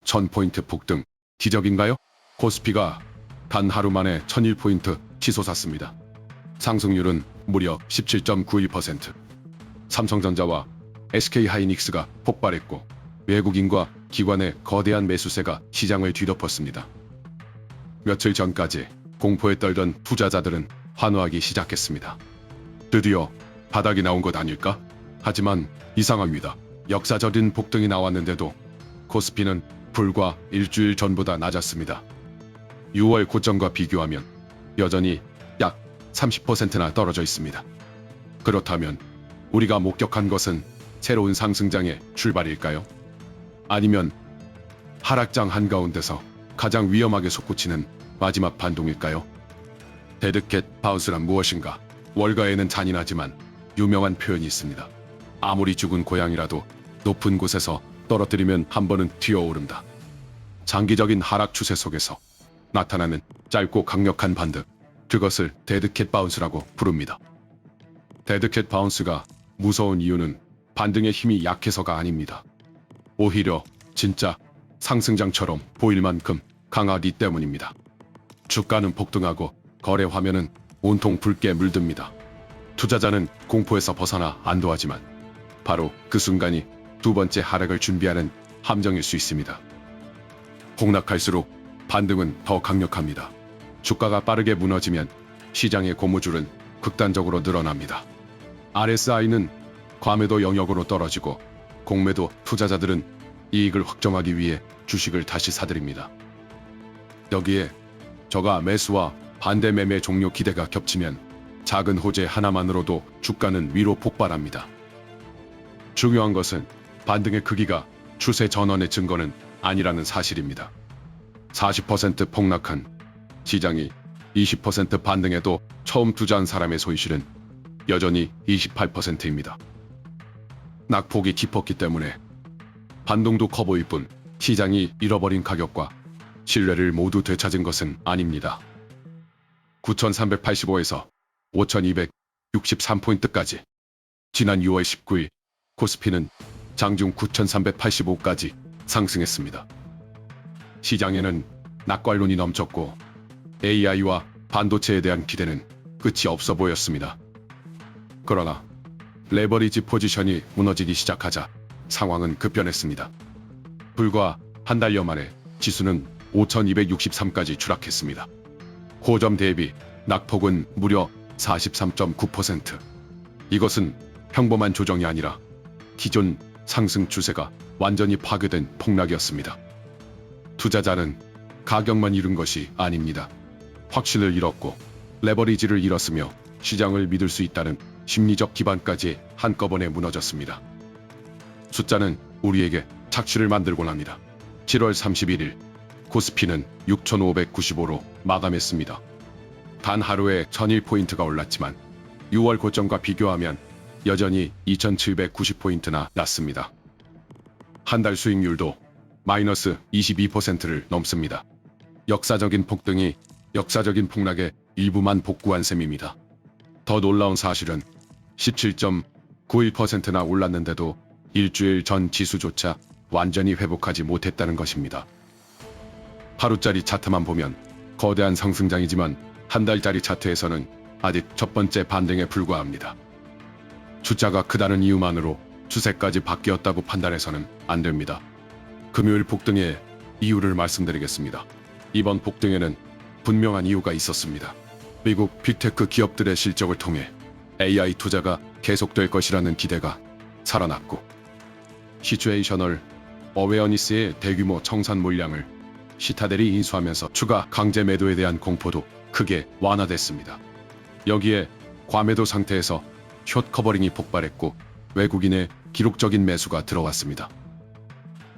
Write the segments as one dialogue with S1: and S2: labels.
S1: 1000포인트 폭등 기적인가요? 코스피가 단 하루 만에 1001포인트 치솟았습니다. 상승률은 무려 17.91%. 삼성전자와 SK하이닉스가 폭발했고 외국인과 기관의 거대한 매수세가 시장을 뒤덮었습니다. 며칠 전까지 공포에 떨던 투자자들은 환호하기 시작했습니다. 드디어 바닥이 나온 것 아닐까? 하지만 이상합니다. 역사적인 폭등이 나왔는데도 코스피는 불과 일주일 전보다 낮았습니다. 6월 고점과 비교하면 여전히 약 30%나 떨어져 있습니다. 그렇다면 우리가 목격한 것은 새로운 상승장의 출발일까요? 아니면 하락장 한가운데서 가장 위험하게 솟구치는 마지막 반동일까요? 데드캣 바운스란 무엇인가? 월가에는 잔인하지만 유명한 표현이 있습니다. 아무리 죽은 고양이라도 높은 곳에서 떨어뜨리면 한 번은 튀어오른다. 장기적인 하락 추세 속에서 나타나는 짧고 강력한 반등, 그것을 데드캣 바운스라고 부릅니다. 데드캣 바운스가 무서운 이유는 반등의 힘이 약해서가 아닙니다. 오히려 진짜 상승장처럼 보일 만큼 강하기 때문입니다. 주가는 폭등하고 거래 화면은 온통 붉게 물듭니다. 투자자는 공포에서 벗어나 안도하지만 바로 그 순간이 두 번째 하락을 준비하는 함정일 수 있습니다. 폭락할수록 반등은 더 강력합니다. 주가가 빠르게 무너지면 시장의 고무줄은 극단적으로 늘어납니다. RSI는 과매도 영역으로 떨어지고 공매도 투자자들은 이익을 확정하기 위해 주식을 다시 사들입니다. 여기에 저가 매수와 반대 매매 종료 기대가 겹치면 작은 호재 하나만으로도 주가는 위로 폭발합니다. 중요한 것은 반등의 크기가 추세 전환의 증거는 아니라는 사실입니다. 40% 폭락한 시장이 20% 반등해도 처음 투자한 사람의 손실은 여전히 28%입니다. 낙폭이 깊었기 때문에 반동도 커 보일 뿐 시장이 잃어버린 가격과 신뢰를 모두 되찾은 것은 아닙니다. 9,385에서 5,263포인트까지 지난 6월 19일 코스피는 장중 9,385까지 상승했습니다. 시장에는 낙관론이 넘쳤고 AI와 반도체에 대한 기대는 끝이 없어 보였습니다. 그러나 레버리지 포지션이 무너지기 시작하자 상황은 급변했습니다. 불과 한 달여 만에 지수는 5,263까지 추락했습니다. 고점 대비 낙폭은 무려 43.9%. 이것은 평범한 조정이 아니라 기존 상승 추세가 완전히 파괴된 폭락이었습니다. 투자자는 가격만 잃은 것이 아닙니다. 확신을 잃었고 레버리지를 잃었으며 시장을 믿을 수 있다는 심리적 기반까지 한꺼번에 무너졌습니다. 숫자는 우리에게 착취를 만들곤 합니다. 7월 31일 코스피는 6,595로 마감했습니다. 단 하루에 1,001포인트가 올랐지만 6월 고점과 비교하면 여전히 2,790포인트나 낮습니다. 한 달 수익률도 마이너스 22%를 넘습니다. 역사적인 폭등이 역사적인 폭락의 일부만 복구한 셈입니다. 더 놀라운 사실은 17.91%나 올랐는데도 일주일 전 지수조차 완전히 회복하지 못했다는 것입니다. 하루짜리 차트만 보면 거대한 상승장이지만 한 달짜리 차트에서는 아직 첫 번째 반등에 불과합니다. 숫자가 크다는 이유만으로 추세까지 바뀌었다고 판단해서는 안 됩니다. 금요일 폭등의 이유를 말씀드리겠습니다. 이번 폭등에는 분명한 이유가 있었습니다. 미국 빅테크 기업들의 실적을 통해 AI 투자가 계속될 것이라는 기대가 살아났고 시츄에이셔널 어웨어니스의 대규모 청산 물량을 시타델이 인수하면서 추가 강제 매도에 대한 공포도 크게 완화됐습니다. 여기에 과매도 상태에서 숏 커버링이 폭발했고 외국인의 기록적인 매수가 들어왔습니다.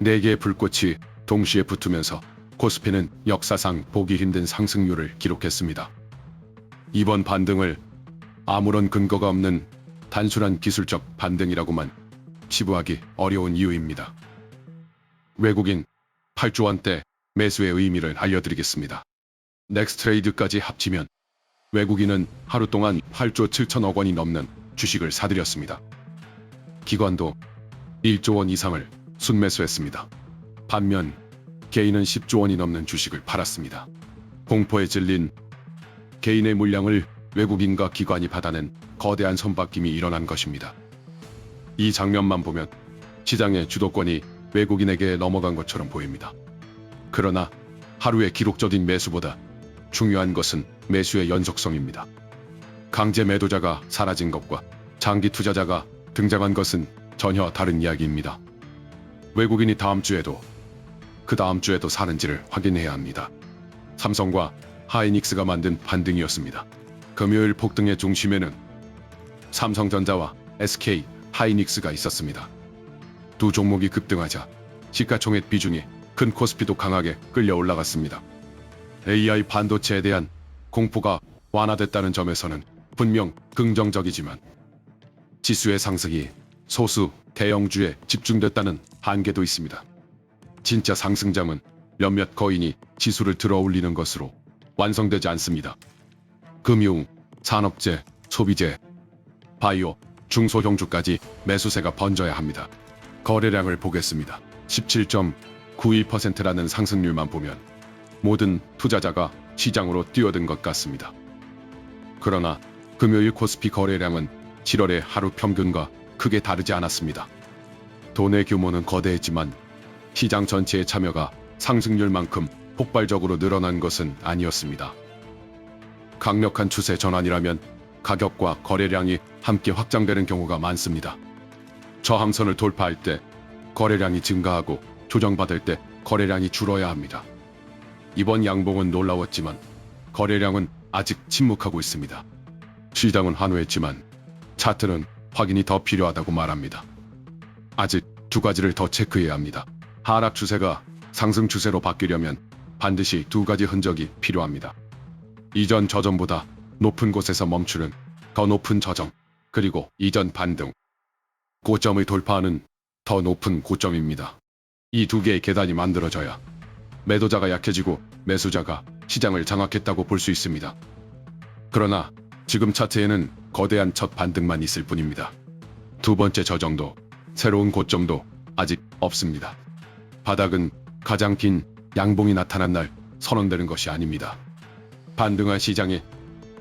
S1: 4개의 불꽃이 동시에 붙으면서 코스피는 역사상 보기 힘든 상승률을 기록했습니다. 이번 반등을 아무런 근거가 없는 단순한 기술적 반등이라고만 치부하기 어려운 이유입니다. 외국인 8조 원대 매수의 의미를 알려드리겠습니다. 넥스트레이드까지 합치면 외국인은 하루 동안 8조 7천억 원이 넘는 주식을 사들였습니다. 기관도 1조 원 이상을 순매수했습니다. 반면 개인은 10조 원이 넘는 주식을 팔았습니다. 공포에 질린 개인의 물량을 외국인과 기관이 받아낸 거대한 손바뀜이 일어난 것입니다. 이 장면만 보면 시장의 주도권이 외국인에게 넘어간 것처럼 보입니다. 그러나 하루의 기록적인 매수보다 중요한 것은 매수의 연속성입니다. 강제 매도자가 사라진 것과 장기 투자자가 등장한 것은 전혀 다른 이야기입니다. 외국인이 다음 주에도 그 다음 주에도 사는지를 확인해야 합니다. 삼성과 하이닉스가 만든 반등이었습니다. 금요일 폭등의 중심에는 삼성전자와 SK 하이닉스가 있었습니다. 두 종목이 급등하자 시가총액 비중이 큰 코스피도 강하게 끌려 올라갔습니다. AI 반도체에 대한 공포가 완화됐다는 점에서는 분명 긍정적이지만 지수의 상승이 소수 대형주에 집중됐다는 한계도 있습니다. 진짜 상승장은 몇몇 거인이 지수를 들어올리는 것으로 완성되지 않습니다. 금융, 산업재, 소비재, 바이오, 중소형주까지 매수세가 번져야 합니다. 거래량을 보겠습니다. 17.92%라는 상승률만 보면 모든 투자자가 시장으로 뛰어든 것 같습니다. 그러나 금요일 코스피 거래량은 7월의 하루 평균과 크게 다르지 않았습니다. 돈의 규모는 거대했지만 시장 전체의 참여가 상승률만큼 폭발적으로 늘어난 것은 아니었습니다. 강력한 추세 전환이라면 가격과 거래량이 함께 확장되는 경우가 많습니다. 저항선을 돌파할 때 거래량이 증가하고 조정받을 때 거래량이 줄어야 합니다. 이번 양봉은 놀라웠지만 거래량은 아직 침묵하고 있습니다. 시장은 환호했지만 차트는 확인이 더 필요하다고 말합니다. 아직 두 가지를 더 체크해야 합니다. 하락 추세가 상승 추세로 바뀌려면 반드시 두 가지 흔적이 필요합니다. 이전 저점보다 높은 곳에서 멈추는 더 높은 저점, 그리고 이전 반등, 고점을 돌파하는 더 높은 고점입니다. 이 두 개의 계단이 만들어져야 매도자가 약해지고 매수자가 시장을 장악했다고 볼 수 있습니다. 그러나 지금 차트에는 거대한 첫 반등만 있을 뿐입니다. 두 번째 저정도, 새로운 고점도 아직 없습니다. 바닥은 가장 긴 양봉이 나타난 날 선언되는 것이 아닙니다. 반등한 시장이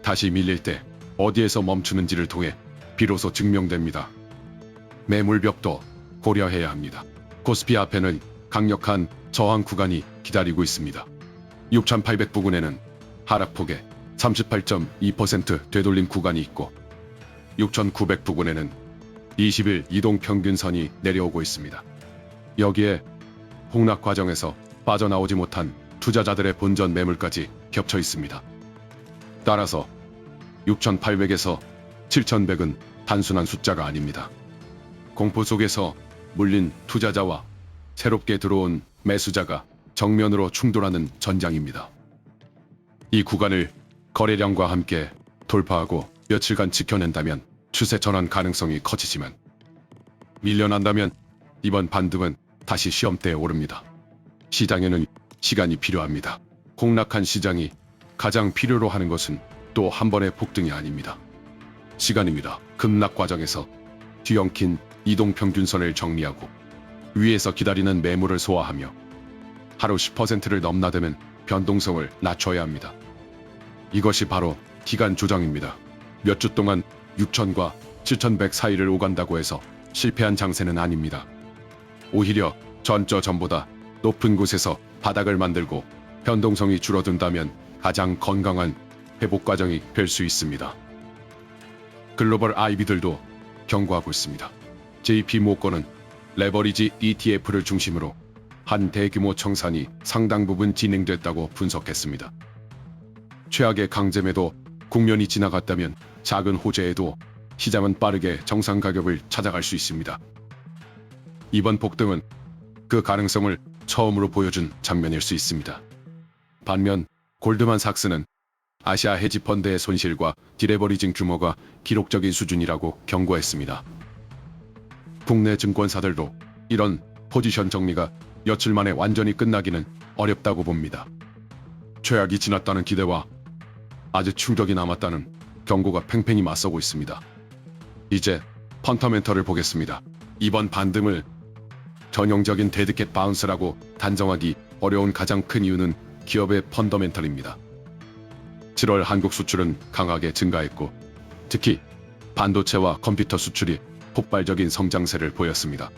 S1: 다시 밀릴 때 어디에서 멈추는지를 통해 비로소 증명됩니다. 매물벽도 고려해야 합니다. 코스피 앞에는 강력한 저항 구간이 기다리고 있습니다. 6,800 부근에는 하락폭의 38.2% 되돌림 구간이 있고 6,900 부근에는 20일 이동 평균선이 내려오고 있습니다. 여기에 폭락 과정에서 빠져나오지 못한 투자자들의 본전 매물까지 겹쳐 있습니다. 따라서 6,800에서 7,100은 단순한 숫자가 아닙니다. 공포 속에서 물린 투자자와 새롭게 들어온 매수자가 정면으로 충돌하는 전장입니다. 이 구간을 거래량과 함께 돌파하고 며칠간 지켜낸다면 추세 전환 가능성이 커지지만 밀려난다면 이번 반등은 다시 시험대에 오릅니다. 시장에는 시간이 필요합니다. 폭락한 시장이 가장 필요로 하는 것은 또 한 번의 폭등이 아닙니다. 시간입니다. 급락 과정에서 뒤엉킨 이동평균선을 정리하고 위에서 기다리는 매물을 소화하며 하루 10%를 넘나드는 변동성을 낮춰야 합니다. 이것이 바로 기간 조정입니다. 몇 주 동안 6,000과 7,100 사이를 오간다고 해서 실패한 장세는 아닙니다. 오히려 전보다 높은 곳에서 바닥을 만들고 변동성이 줄어든다면 가장 건강한 회복 과정이 될 수 있습니다. 글로벌 IB들도 경고하고 있습니다. JP모건은 레버리지 ETF를 중심으로 한 대규모 청산이 상당 부분 진행됐다고 분석했습니다. 최악의 강제매도 국면이 지나갔다면 작은 호재에도 시장은 빠르게 정상 가격을 찾아갈 수 있습니다. 이번 폭등은 그 가능성을 처음으로 보여준 장면일 수 있습니다. 반면 골드만삭스는 아시아 헤지펀드의 손실과 디레버리징 규모가 기록적인 수준이라고 경고했습니다. 국내 증권사들도 이런 포지션 정리가 며칠 만에 완전히 끝나기는 어렵다고 봅니다. 최악이 지났다는 기대와 아직 충격이 남았다는 경고가 팽팽히 맞서고 있습니다. 이제 펀더멘털을 보겠습니다. 이번 반등을 전형적인 데드캣 바운스라고 단정하기 어려운 가장 큰 이유는 기업의 펀더멘털입니다. 7월 한국 수출은 강하게 증가했고 특히 반도체와 컴퓨터 수출이 폭발적인 성장세를 보였습니다.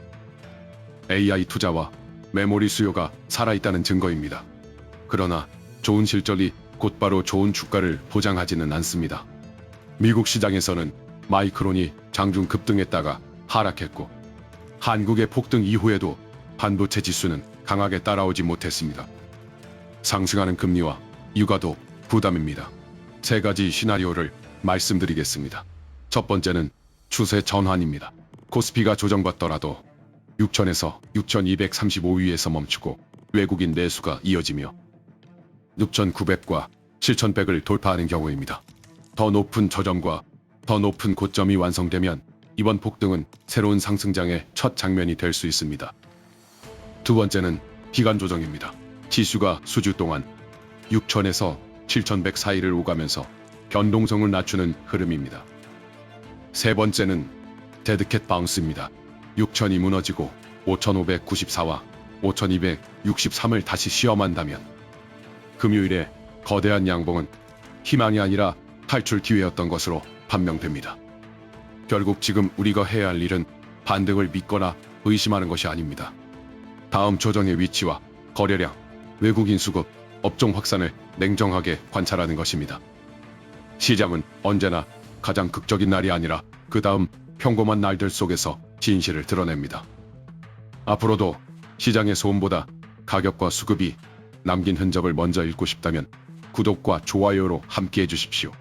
S1: AI 투자와 메모리 수요가 살아있다는 증거입니다. 그러나 좋은 실적이 곧바로 좋은 주가를 보장하지는 않습니다. 미국 시장에서는 마이크론이 장중 급등했다가 하락했고 한국의 폭등 이후에도 반도체 지수는 강하게 따라오지 못했습니다. 상승하는 금리와 유가도 부담입니다. 세 가지 시나리오를 말씀드리겠습니다. 첫 번째는 추세 전환입니다. 코스피가 조정받더라도 6천에서 6,235위에서 멈추고 외국인 내수가 이어지며 6,900과 7,100을 돌파하는 경우입니다. 더 높은 저점과 더 높은 고점이 완성되면 이번 폭등은 새로운 상승장의 첫 장면이 될 수 있습니다. 두 번째는 기간 조정입니다. 지수가 수주 동안 6,000에서 7,100 사이를 오가면서 변동성을 낮추는 흐름입니다. 세 번째는 데드캣 바운스입니다. 6,000이 무너지고 5,594와 5,263을 다시 시험한다면 금요일에 거대한 양봉은 희망이 아니라 탈출 기회였던 것으로 판명됩니다. 결국 지금 우리가 해야 할 일은 반등을 믿거나 의심하는 것이 아닙니다. 다음 조정의 위치와 거래량, 외국인 수급, 업종 확산을 냉정하게 관찰하는 것입니다. 시장은 언제나 가장 극적인 날이 아니라 그 다음 평범한 날들 속에서 진실을 드러냅니다. 앞으로도 시장의 소음보다 가격과 수급이 남긴 흔적을 먼저 읽고 싶다면 구독과 좋아요로 함께 해주십시오.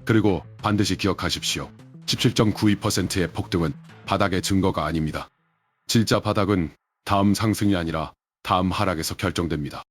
S1: 그리고 반드시 기억하십시오. 17.92%의 폭등은 바닥의 증거가 아닙니다. 진짜 바닥은 다음 상승이 아니라 다음 하락에서 결정됩니다.